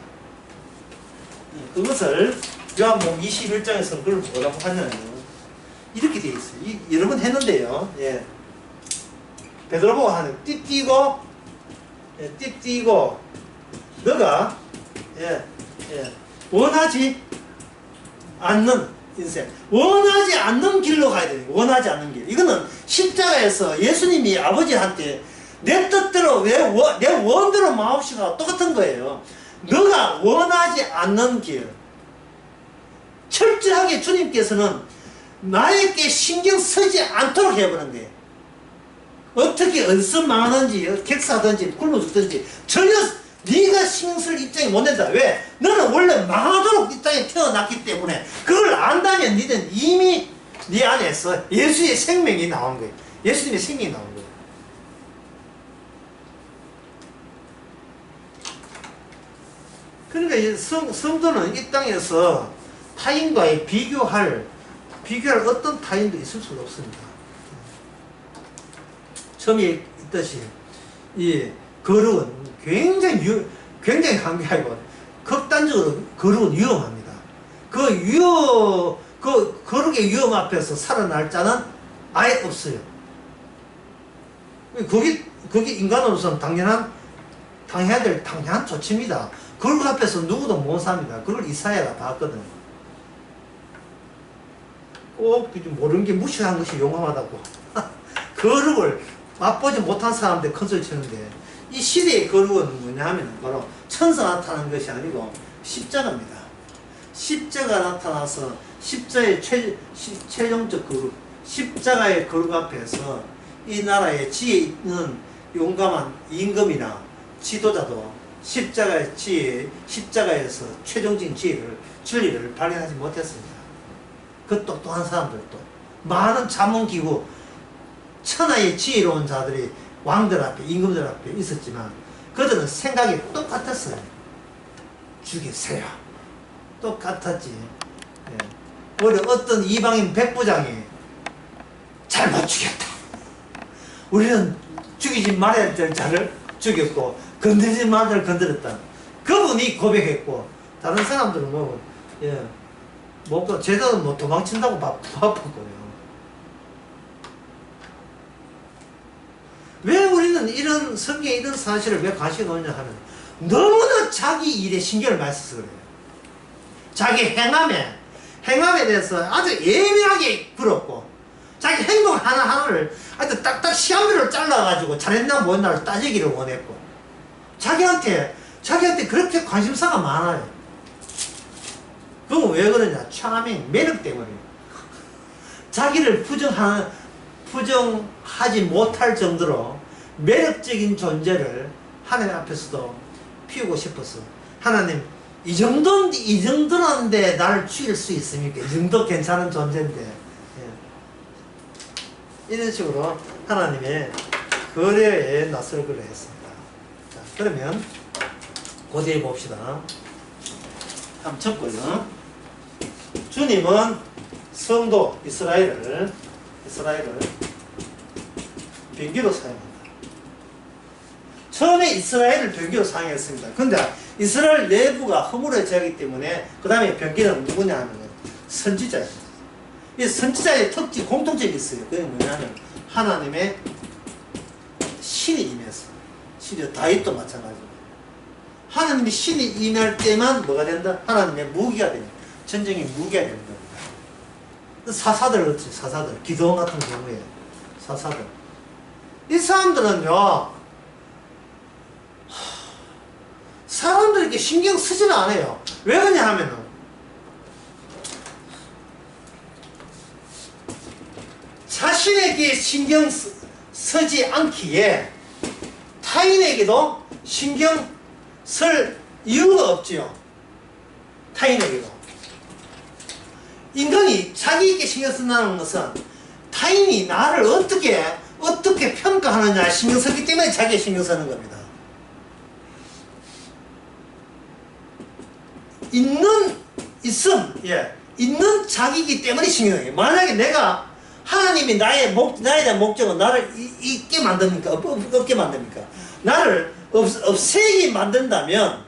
그것을 요한복음 21장에서 그걸 뭐라고 하냐면 이렇게 되어 있어요. 여러 번 했는데요. 예. 베드로보고 하는 띠띠고 너가 원하지 않는 인생, 원하지 않는 길로 가야 돼요. 원하지 않는 길. 이거는 십자가에서 예수님이 아버지한테 내 뜻대로 내 원대로 마옵시가 똑같은 거예요. 너가 원하지 않는 길. 철저하게 주님께서는 나에게 신경 쓰지 않도록 해버린 거예요. 어떻게 어디서 망하는지 객사하든지 굶어 죽든지 전혀 네가 신경 쓸 입장이 못 된다. 왜? 너는 원래 망하도록 이 땅에 태어났기 때문에 그걸 안다면 너는 이미 네 안에서 예수의 생명이 나온 거예요. 예수님의 생명이 나온 거예요. 그러니까 이 성도는 이 땅에서 타인과의 비교할 어떤 타인도 있을 수가 없습니다. 처음에 있듯이 이 거룩은 굉장히 강력하고 극단적으로 거룩은 위험합니다. 그 거룩의 위험 앞에서 살아날 자는 아예 없어요. 그게 인간으로서는 당해야 될 당연한 조치입니다. 거룩 앞에서 누구도 못 삽니다. 그걸 이사야가 봤거든. 꼭 모르는 게 무시한 것이 용감하다고. 거룩을 맛보지 못한 사람들 큰 소리 치는데 이 시대의 거룩은 뭐냐 하면 바로 천사 나타나는 것이 아니고 십자가입니다. 십자가 나타나서 십자의 최종적 거룩, 십자가의 거룩 앞에서 이 나라에 지혜 있는 용감한 임금이나 지도자도 십자가의 지혜, 십자가에서 최종적인 진리를 발견하지 못했습니다. 그 똑똑한 사람들도 많은 자문기구, 천하의 지혜로운 자들이 왕들 앞에, 임금들 앞에 있었지만 그들은 생각이 똑같았어요. 죽이세요. 똑같았지. 예. 오히려 어떤 이방인 백부장이 잘못 죽였다. 우리는 죽이지 말아야 될 자를 죽였고 건드리지 말아야 될 건드렸다. 그분이 고백했고 다른 사람들은 제자는 도망친다고 바빴고요. 왜 우리는 이런 성경에 이런 사실을 왜 관심이 없냐 하면 너무나 자기 일에 신경을 많이 써서 그래요. 자기 행함에 대해서 아주 예민하게 굴었고 자기 행동 하나하나를 아주 딱딱 시한별로 잘라가지고 잘했나 못했나를 따지기를 원했고 자기한테 그렇게 관심사가 많아요. 그건 왜 그러냐? 차밍, 매력 때문에. 자기를 부정하지 못할 정도로 매력적인 존재를 하나님 앞에서도 피우고 싶어서 하나님 이 정도는데 나를 죽일 수 있습니까? 이 정도 괜찮은 존재인데 이런 식으로 하나님의 거래에 나설거려 했습니다. 자, 그러면 고대해 봅시다. 한번 쳤고요. 주님은 성도 이스라엘을 변기로 사용한다. 처음에 이스라엘을 변기로 사용했습니다. 근데 이스라엘 내부가 허물어지기 때문에 그 다음에 변기는 누구냐 하면 선지자입니다. 이 선지자의 특징, 공통점이 있어요. 그게 뭐냐면 하나님의 신이 임해서, 시리아 다윗도 마찬가지고 하나님이 신이 임할 때만 뭐가 된다? 하나님의 무기가 된다. 전쟁의 무기가 되는 겁니다. 사사들 그렇지, 사사들. 기도원 같은 경우에 사사들. 이 사람들은요, 사람들에게 신경 쓰지는 않아요. 왜 그러냐 하면은 자신에게 신경 쓰지 않기에 타인에게도 신경 쓸 이유가 없지요. 타인에게도. 인간이 자기에게 신경 쓴다는 것은 타인이 나를 어떻게 평가하느냐 신경 쓰기 때문에 자기에 신경 쓰는 겁니다. 있는 자기이기 때문에 신경 써요. 만약에 내가 하나님이 나에 대한 목적은 나를 있게 만듭니까? 없게 만듭니까? 나를 없애게 만든다면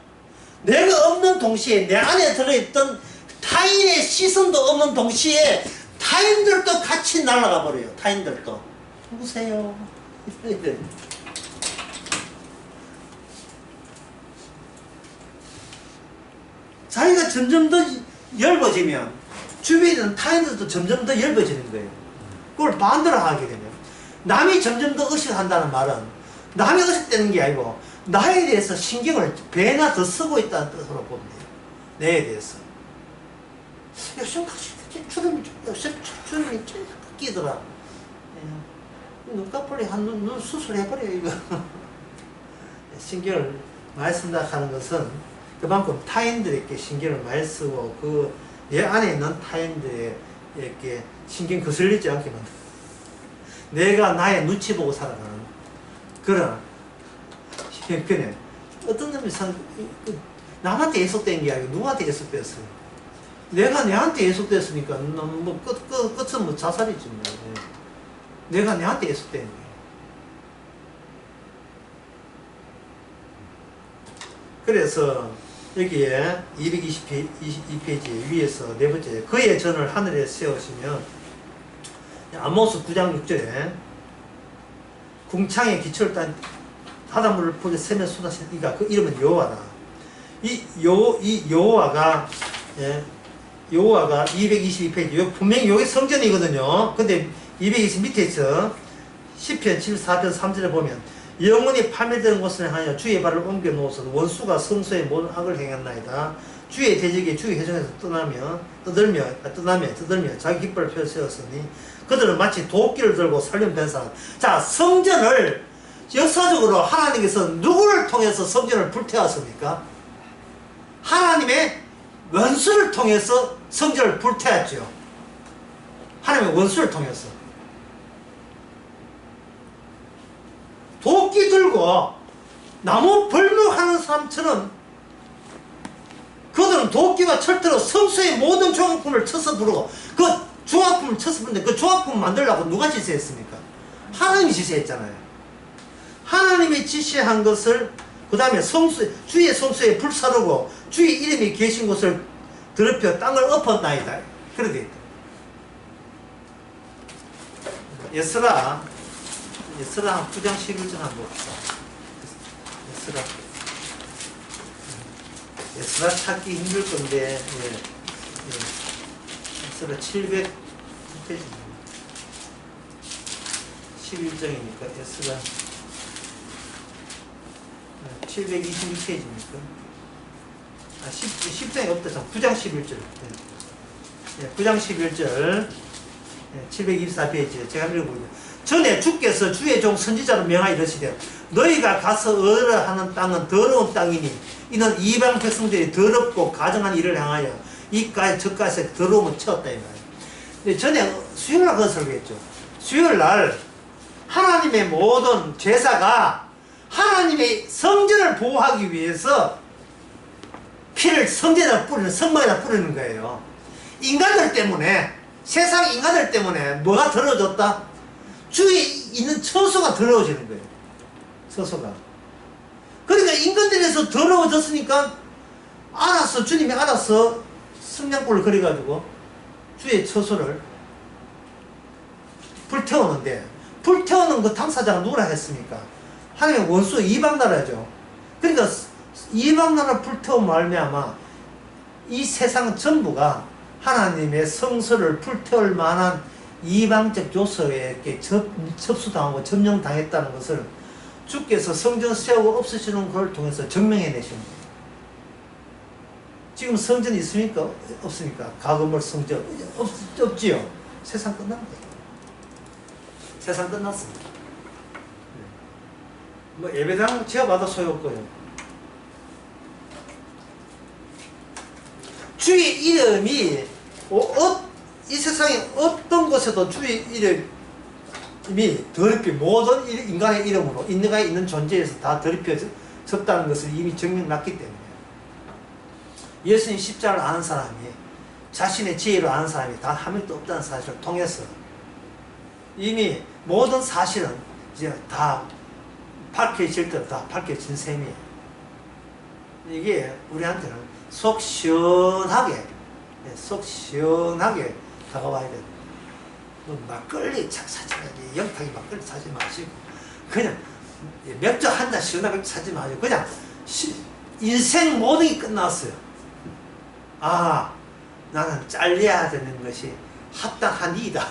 내가 없는 동시에 내 안에 들어있던 타인의 시선도 없는 동시에 타인들도 같이 날아가 버려요. 타인들도. 누구세요? 자기가 점점 더 얇아지면 주위에 있는 타인들도 점점 더 얇아지는 거예요. 그걸 반대로 하게 되면 남이 점점 더 의식한다는 말은 남이 의식되는 게 아니고 나에 대해서 신경을 배나 더 쓰고 있다는 뜻으로 보면 돼요. 내에 대해서. 요즘 주름이 쭉 끼더라. 눈꺼풀이 눈 수술해버려요, 이거. 신경을 많이 쓴다 하는 것은 그만큼 타인들에게 신경을 많이 쓰고 내 안에 있는 타인들에게 신경 거슬리지 않게 만든다. 내가 나의 눈치 보고 살아가는 그런 형편에 어떤 놈이 남한테 예속된 게 아니고 누구한테 예속됐어요. 내가 내한테 예속됐으니까 뭐 끝은 뭐 자살이지 뭐. 내가 내한테 예속된 거예요. 그래서 여기에 222페이지 위에서 네 번째 그의 전을 하늘에 세우시면 아모스 9장 6절에 궁창에 기초를 딴 바닷물을 보게 세면 쏟아지니까 그 이름은 여호와다. 이 여호와가 여호와가 222페이지 분명히 여기 성전이거든요. 근데 220 밑에 있어. 시편 74편 3절에 보면 영원히 파멸되는 곳을 향하여 주의 발을 옮겨 놓으소서. 원수가 성소에 모든 악을 행했나이다. 주의 대적이 주의 회중에서 떠들며 자기 깃발을 펴 세웠으니 그들은 마치 도끼를 들고 살림 된 사람. 자, 성전을 역사적으로 하나님께서 누구를 통해서 성전을 불태웠습니까? 하나님의 원수를 통해서 성전을 불태웠죠. 하나님의 원수를 통해서. 도끼 들고 나무 벌목하는 사람처럼 그들은 도끼와 철퇴로 성소의 모든 조각품을 쳐서 부르고 그 조각품을 쳐서 부르는데 그 조각품을 만들려고 누가 지시했습니까? 하나님이 지시했잖아요. 하나님이 지시한 것을 그 다음에 주의 성소에 불사르고 주의 이름이 계신 곳을 더럽혀 땅을 엎었나이다. 그렇게 되어 있다. 에스라 9장 11절 한번 봅시다. 에스라 찾기 힘들 건데, 에스라 700페이지 11장이니까 에스라 726페이지입니까? 10장이 없다. 9장 11절. 9장 11절 724페이지 제가 읽어보죠. 전에 주께서 주의 종 선지자로 명하여 이르시되 너희가 가서 얻으라 하는 땅은 더러운 땅이니 이는 이방 백성들이 더럽고 가증한 일을 향하여 이까지 저까지 더러움을 채웠다 이 말이에요. 전에 수요일날 그걸 설교했죠. 수요일날 하나님의 모든 제사가 하나님의 성전을 보호하기 위해서 피를 성전에다 뿌리는, 성막에다 뿌리는 거예요. 인간들 때문에, 세상 인간들 때문에 뭐가 더러워졌다? 주의 있는 처소가 더러워지는 거예요. 처소가. 그러니까 인간들에서 더러워졌으니까 알아서 주님이 알아서 성냥불을 그려가지고 주의 처소를 불태우는데, 불태우는 그 당사자가 누구라 했습니까? 하나님의 원수 이방나라죠. 그러니까 이방나라 불태워 말미암아 이 세상 전부가 하나님의 성서를 불태울 만한 이방적 요소에 이렇게 접수당하고 점령당했다는 것을 주께서 성전 세우고 없으시는 걸 통해서 증명해내시는 거예요. 지금 성전이 있습니까? 없습니까? 가건물 성전 없지요. 세상 끝난 거예요. 세상 끝났습니다. 뭐 예배당 지어봐도 소용없고요. 주의 이름이 이 세상에 어떤 곳에도 주의 이름이 더럽히 모든 인간의 이름으로 인간에 있는 존재에서 다 더럽혀졌다는 것을 이미 증명났기 때문에 예수님 십자가를 아는 사람이 자신의 지혜로 아는 사람이 단 한 명도 없다는 사실을 통해서 이미 모든 사실은 이제 다 밝혀질 때 다 밝혀진 셈이에요. 이게 우리한테는 속 시원하게 다가와야 돼. 뭐 막걸리 사지 마시고, 영탁이 막걸리 사지 마시고, 그냥 맥주 한 잔 시원하게 사지 마시고, 그냥 인생 모든 게 끝났어요. 아, 나는 잘려야 되는 것이 합당한 이다.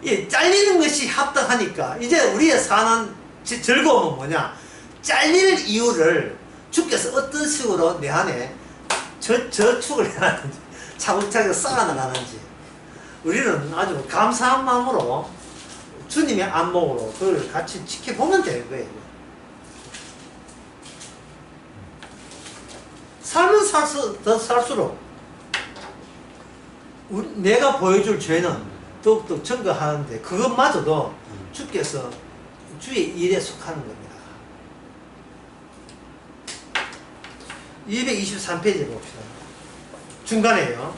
이 잘리는 것이 합당하니까 이제 우리의 사는 즐거움은 뭐냐? 잘릴 이유를 주께서 어떤 식으로 내 안에 저축을 해놨는지 차곡차곡 쌓아나가는지 우리는 아주 감사한 마음으로 주님의 안목으로 그걸 같이 지켜보면 되는 거예요. 살면 더 살수록 내가 보여줄 죄는 더욱더 증거하는데 그것마저도 주께서 주의 일에 속하는 겁니다. 223페이지 봅시다. 중간에요.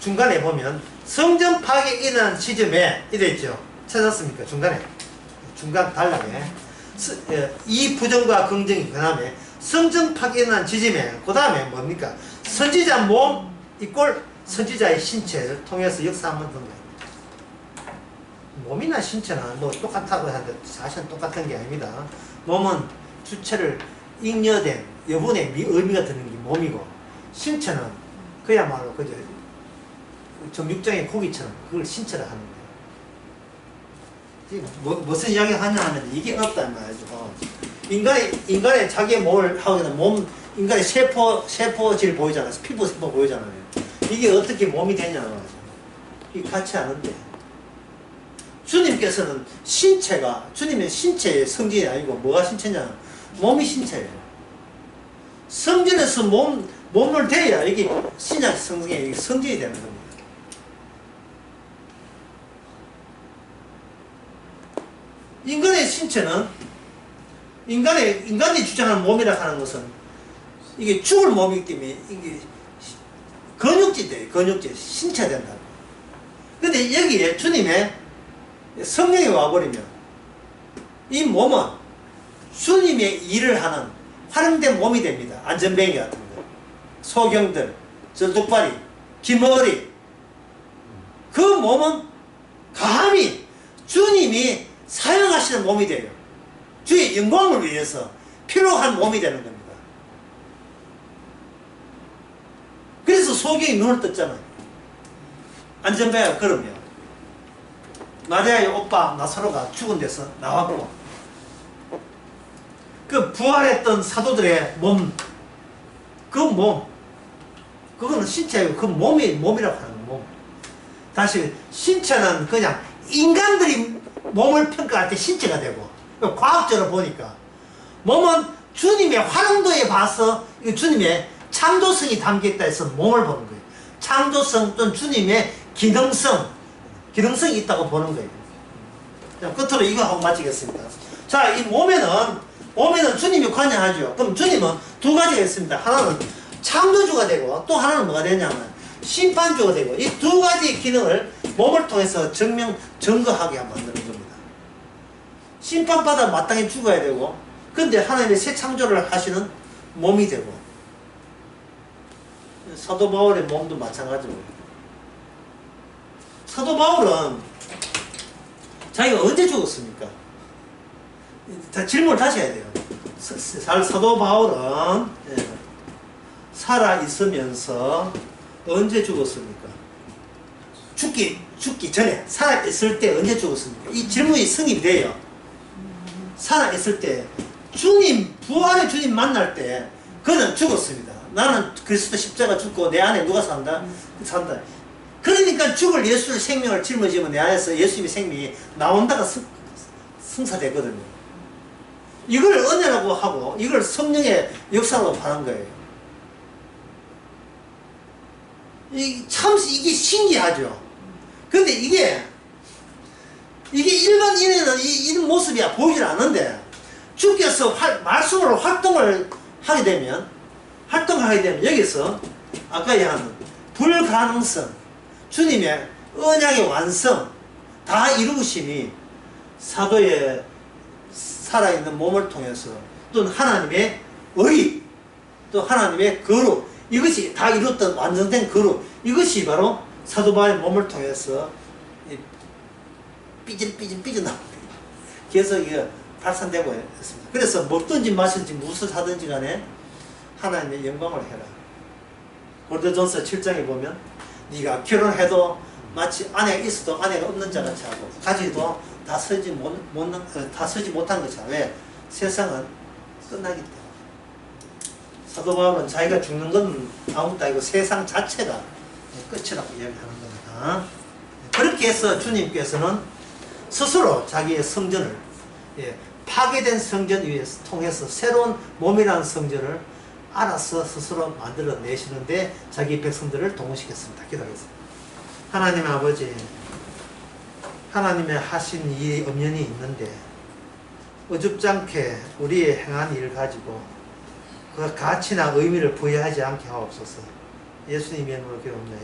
중간에 보면 성전 파괴 일어난 시점에 이랬죠. 찾았습니까? 중간 단락에 이 부정과 긍정이 그 다음에 성전 파괴 일어난 지점에 그 다음에 뭡니까? 선지자 몸 이꼴 선지자의 신체를 통해서 역사하면 된 거예요. 몸이나 신체는 뭐 똑같다고 하는데 사실은 똑같은 게 아닙니다. 몸은 주체를 잉여된 여분의 의미가 드는 게 몸이고, 신체는 그야말로 그저 정육장의 고기처럼 그걸 신체를 하는 거예요. 무슨 이야기를 하냐 하면 이게 없단 말이죠. 인간의 자기의 몸을 하고 있는 인간의 세포질 보이잖아요. 피부 세포 보이잖아요. 이게 어떻게 몸이 되냐는 거죠. 이게 같이 하는데 주님께서는 주님의 신체의 성질이 아니고 뭐가 신체냐? 몸이 신체예요. 성전에서 몸을 대야 이게 신약 성경의 성질이 되는 겁니다. 인간의 신체는 인간이 주장하는 몸이라 하는 것은 이게 죽을 몸이기 때문에 이게 근육질 돼요. 근육질 신체가 된다. 근데 여기에 주님의 성령이 와버리면 이 몸은 주님의 일을 하는 활용된 몸이 됩니다. 안전뱅이 같은 거, 소경들, 절뚝발이, 기머리. 그 몸은 감히 주님이 사용하시는 몸이 돼요. 주의 영광을 위해서 필요한 몸이 되는 겁니다. 그래서 소경이 눈을 떴잖아요. 안전뱅이가 걸으면 마리아의 오빠 나사로가 죽은 데서 나왔고, 그 부활했던 사도들의 몸, 그거는 신체예요. 그 몸이라고 하는 몸. 다시 신체는 그냥 인간들이 몸을 평가할 때 신체가 되고, 과학적으로 보니까 몸은 주님의 활용도에 봐서 주님의 창조성이 담겨있다 해서 몸을 보는 거예요. 창조성 또는 주님의 기능성이 있다고 보는 거예요. 자, 끝으로 이거 하고 마치겠습니다. 자, 이 몸에는 주님이 관여하죠. 그럼 주님은 두 가지가 있습니다. 하나는 창조주가 되고 또 하나는 뭐가 되냐면 심판주가 되고 이 두 가지 기능을 몸을 통해서 증거하게 만드는 겁니다. 심판받아 마땅히 죽어야 되고 근데 하나님의 새 창조를 하시는 몸이 되고 사도 바울의 몸도 마찬가지고 사도 바울은 자기가 언제 죽었습니까? 질문을 다시 해야 돼요. 사도 바울은 살아 있으면서 언제 죽었습니까? 죽기 전에 살아 있을 때 언제 죽었습니까? 이 질문이 성립이 돼요. 살아 있을 때 부활의 주님 만날 때 그는 죽었습니다. 나는 그리스도 십자가 죽고 내 안에 누가 산다? 산다. 그러니까 죽을 예수의 생명을 짊어지면 내 안에서 예수님의 생명이 나온다가 승사되거든요. 이걸 은혜라고 하고 이걸 성령의 역사라고 하는 거예요. 이게 신기하죠. 근데 이게 일반인에는 이런 모습이 보이질 않는데 주께서 말씀으로 활동을 하게 되면 여기서 아까 얘기하는 불가능성, 주님의 언약의 완성 다 이루심이 사도의 살아있는 몸을 통해서 또 하나님의 의, 또 하나님의 거룩 이것이 다 이뤘던 완성된 거룩 이것이 바로 사도 바울의 몸을 통해서 삐질 나옵니다. 그래서 이게 발산되고 있습니다. 그래서 먹든지 마시든지 무엇을 하든지 간에 하나님의 영광을 해라. 고린도전서 7장에 보면 네가 결혼해도 마치 아내가 있어도 아내가 없는 자 같이 하고 가지도 다 서지 못한 것처럼. 왜? 세상은 끝나기 때문에. 사도 바울은 자기가 죽는 건 아무것도 아니고 세상 자체가 끝이라고 이야기하는 겁니다. 그렇게 해서 주님께서는 스스로 자기의 성전을 파괴된 성전 위에 통해서 새로운 몸이라는 성전을 알아서 스스로 만들어내시는데 자기 백성들을 동원시켰습니다. 기도하겠습니다. 하나님 아버지, 하나님의 하신 이 엄연이 있는데 어줍지 않게 우리의 행한 일 가지고 그 가치나 의미를 부여하지 않게 하옵소서. 예수님의 이름으로 기도합니다.